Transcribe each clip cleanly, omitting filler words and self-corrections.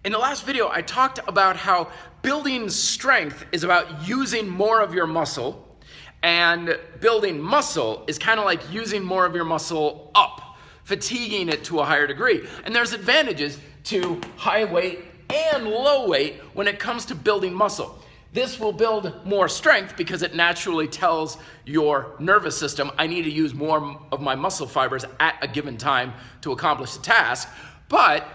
In the last video, I talked about how building strength is about using more of your muscle, and building muscle is kind of like using more of your muscle up, fatiguing it to a higher degree. And there's advantages to high weight and low weight when it comes to building muscle. This will build more strength because it naturally tells your nervous system, I need to use more of my muscle fibers at a given time to accomplish the task. But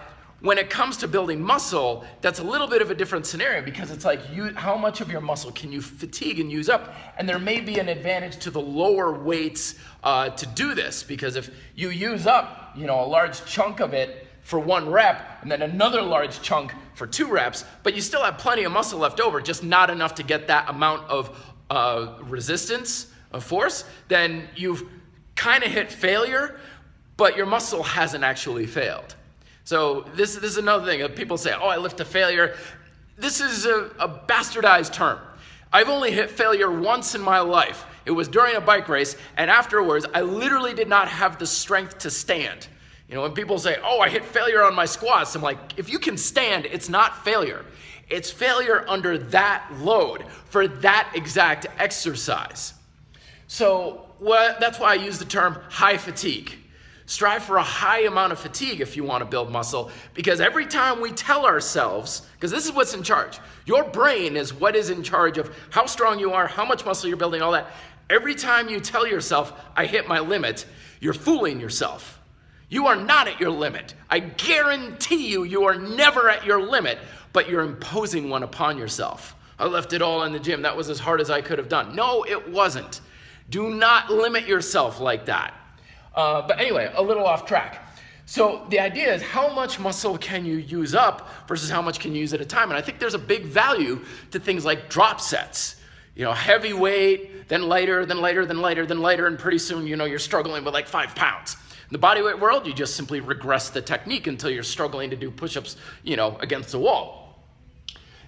when it comes to building muscle, that's a little bit of a different scenario because it's like how much of your muscle can you fatigue and use up? And there may be an advantage to the lower weights to do this, because if you use up, a large chunk of it for 1 rep and then another large chunk for 2 reps, but you still have plenty of muscle left over, just not enough to get that amount of resistance, of force, then you've kind of hit failure, but your muscle hasn't actually failed. So this is another thing. People say, I lift to failure. This is a bastardized term. I've only hit failure once in my life. It was during a bike race, and afterwards, I literally did not have the strength to stand. When people say, I hit failure on my squats, I'm like, if you can stand, it's not failure. It's failure under that load for that exact exercise. So that's why I use the term high fatigue. Strive for a high amount of fatigue if you want to build muscle, because every time we tell ourselves, because this is what's in charge. Your brain is what is in charge of how strong you are, how much muscle you're building, all that. Every time you tell yourself, I hit my limit, you're fooling yourself. You are not at your limit. I guarantee you are never at your limit, but you're imposing one upon yourself. I left it all in the gym. That was as hard as I could have done. No, it wasn't. Do not limit yourself like that. But anyway, a little off track. So the idea is, how much muscle can you use up versus how much can you use at a time? And I think there's a big value to things like drop sets. Heavy weight, then lighter, then lighter, then lighter, then lighter, and pretty soon, you're struggling with like 5 pounds. In the bodyweight world, you just simply regress the technique until you're struggling to do push-ups, against the wall.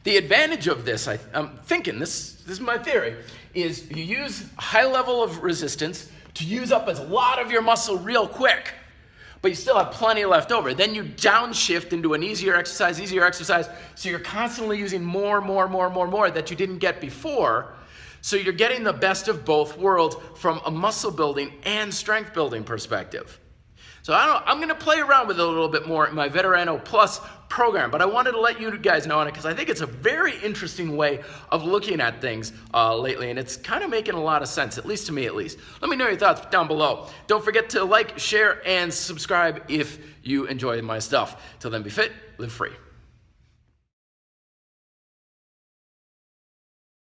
The advantage of this, I'm thinking, this is my theory, is you use a high level of resistance to use up a lot of your muscle real quick, but you still have plenty left over. Then you downshift into an easier exercise, so you're constantly using more that you didn't get before. So you're getting the best of both worlds from a muscle building and strength building perspective. So I'm going to play around with it a little bit more in my Veterano Plus program, but I wanted to let you guys know on it because I think it's a very interesting way of looking at things lately, and it's kind of making a lot of sense, at least to me at least. Let me know your thoughts down below. Don't forget to like, share, and subscribe if you enjoy my stuff. Till then, be fit, live free.